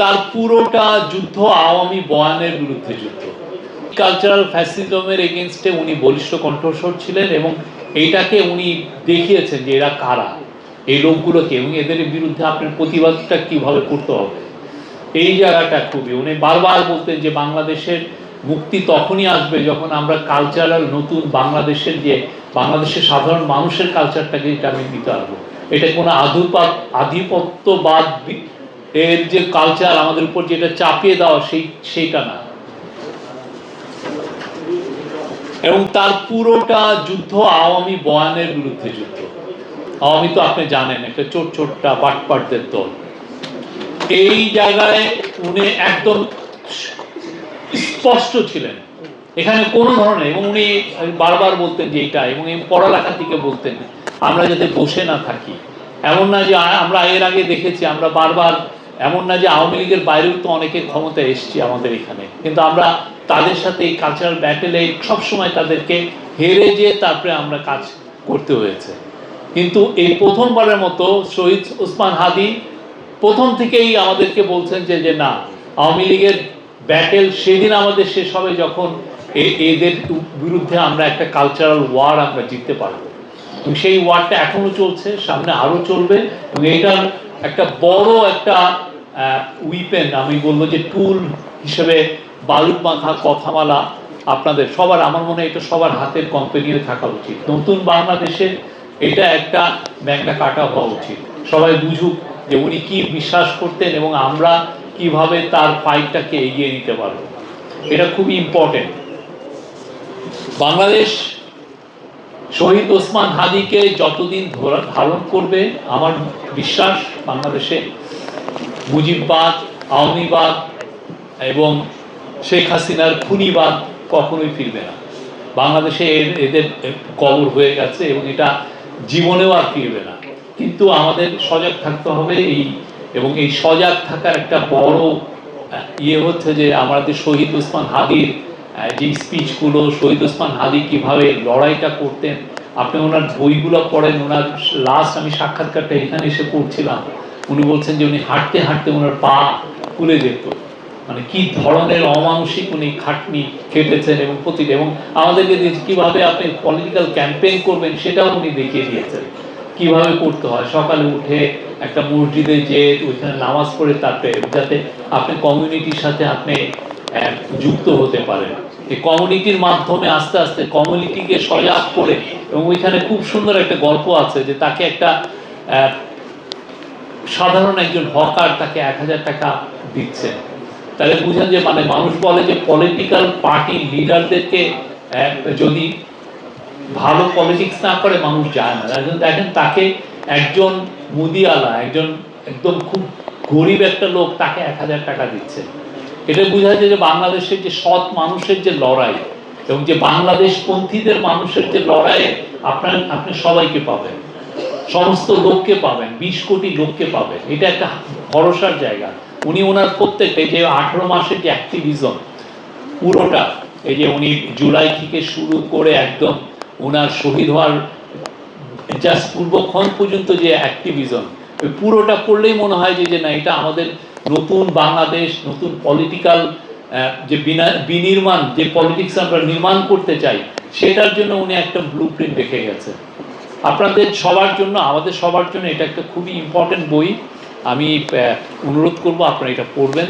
তার পুরোটা যুদ্ধ আওয়ামী বয়ানের বিরুদ্ধে যুদ্ধ। কালচারাল ফ্যাসিজমের এগেনস্টে উনি বলিষ্ঠ কণ্ঠস্বর ছিলেন এবং এইটাকে উনি দেখিয়েছেন যে এরা কারা, এই লোকগুলোকে, এবং এদের বিরুদ্ধে আপনার প্রতিবাদটা কিভাবে করতে হবে। এই জায়গাটা খুবই উনি বারবার বলতেন যে বাংলাদেশের মুক্তি তখনই আসবে যখন আমরা কালচারাল নতুন বাংলাদেশের যে বাংলাদেশের সাধারণ মানুষের কালচারটাকে এটা আমি দিতে পারবো। এটা কোনো আধিপত্যবাদ এর যে কালচার আমাদের উপর যেটা চাপিয়ে দেওয়া সেইটা না। এবং তার পুরোটা যুদ্ধ আওয়ামী বয়ানের বিরুদ্ধে যুদ্ধ। আওয়ামী তো আপনি জানেন একটা ছোট্টা বাটপাটদের দল। এই জায়গায় উনি একদম স্পষ্ট ছিলেন এখানে কোনো ধরনের, এবং উনি বারবার বলতেন যে এইটা, এবং এই পড়ালেখার দিকে বলতেন আমরা যাতে বসে না থাকি। এমন না যে আমরা এর আগে দেখেছি, আমরা বারবার এমন না যে আওয়ামী লীগের বাইরেও তো অনেকে ক্ষমতা এসছে আমাদের এখানে, কিন্তু আমরা তাদের সাথে এই কালচারাল ব্যাটেলে সবসময় তাদেরকে হেরে যেয়ে তারপরে আমরা কাজ করতে হয়েছে। কিন্তু এই প্রথমবারের মতো শহীদ ওসমান হাদি প্রথম থেকেই আমাদেরকে বলছেন যে না, আওয়ামী লীগের ব্যাটেল সেদিন আমাদের শেষ হবে যখন এদের বিরুদ্ধে আমরা একটা কালচারাল ওয়ার আমরা জিততে পারবো। এবং সেই ওয়ারটা এখনো চলছে, সামনে আরো চলবে, এবং এটার একটা বড় একটা উইপেন, আমি বলবো যে টুল হিসেবে বালুর মাখা কথামালা আপনাদের সবার, আমার মনে হয় এটা সবার হাতের কোম্পানিতে থাকা উচিত। নতুন বাংলাদেশের এটা একটা ব্যাংকটা কাটা হওয়া উচিত। সবাই বুঝুক যে উনি কি বিশ্বাস করতেন এবং আমরা কিভাবে তার ফাইটটাকে এগিয়ে নিতে পারবো। এটা খুবই ইম্পর্টেন্ট। বাংলাদেশ শহীদ ওসমান হাদিকে যতদিন ধারণ করবে, আমার বিশ্বাস বাংলাদেশে মুজিববাদ, আওয়ামীবাদ এবং শেখ হাসিনার খুনিবাদ কখনোই ফিরবে না। বাংলাদেশে এদের কবর হয়ে গেছে এবং এটা জীবনেও আর ফিরবে না। কিন্তু আমাদের সজাগ থাকতে হবে, এবং এই সজাগ থাকার একটা বড় হচ্ছে যে আমাদের শহীদ ওসমান হাদির যে স্পিচগুলো, শহীদ ওসমান হাদি কিভাবে লড়াইটা করতেন, আপনি ওনার বইগুলো পড়েন। ওনার লাস্ট আমি সাক্ষাৎকারটা এখানে এসে পড়ছিলাম, উনি বলছেন যে উনি হাঁটতে হাঁটতে ওনার পা খুলে যেত। মানে কি ধরনের অমানসিক উনি খাটনি খেটেছেন এবং প্রতিটা, এবং আমাদেরকে কিভাবে আপনি পলিটিক্যাল ক্যাম্পেইন করবেন সেটাও উনি দেখিয়ে দিয়েছেন কিভাবে করতে হয়। সকালে উঠে একটা মসজিদে যে ওইখানে নামাজ পড়ে তারপরে যাতে আপনি কমিউনিটির সাথে আপনি যুক্ত হতে পারেন। এই কমিউনিটির মাধ্যমে আস্তে আস্তে কমিউনিটিকে সজাগ করে, এবং ওইখানে খুব সুন্দর একটা গল্প আছে যে তাকে একটা সাধারণ একজন হকার তাকে 1000 টাকা দিচ্ছে। তাহলে বুঝেন যে মানে মানুষ বলে যে পলিটিক্যাল পার্টি লিডারদেরকে যদি ভালো পলিটিক্স না করে মানুষ যায় না। দেখেন তাকে একজন মুদিওয়ালা, একজন একদম খুব গরিব একটা লোক তাকে 1000 টাকা দিচ্ছে। এটা বোঝা যায় যে বাংলাদেশের যে সৎ মানুষের যে লড়াই, এবং যে বাংলাদেশ পন্থীদের মানুষের যে লড়াই, আপনি সবাইকে পাবেন, সমস্ত লোককে পাবেন, 20 কোটি লোককে পাবেন। এটা একটা ভরসার জায়গা। উনি ওনার প্রত্যেকটা যে 18 মাসের যে অ্যাক্টিভিজম পুরোটা, এই যে উনি জুলাই থেকে শুরু করে একদম ওনার শহীদ হওয়ার জাস্ট পূর্বক্ষণ পর্যন্ত যে অ্যাক্টিভিজম, ওই পুরোটা পড়লেই মনে হয় যে না, এটা আমাদের নতুন বাংলাদেশ, নতুন পলিটিক্যাল যে বিনির্মাণ, যে পলিটিক্স আমরা নির্মাণ করতে চাই, সেটার জন্য উনি একটা ব্লুপ্রিন্ট রেখে গেছে আপনাদের সবার জন্য, আমাদের সবার জন্য। এটা একটা খুবই ইম্পর্টেন্ট বই। আমি অনুরোধ করব আপনারা এটা পড়বেন।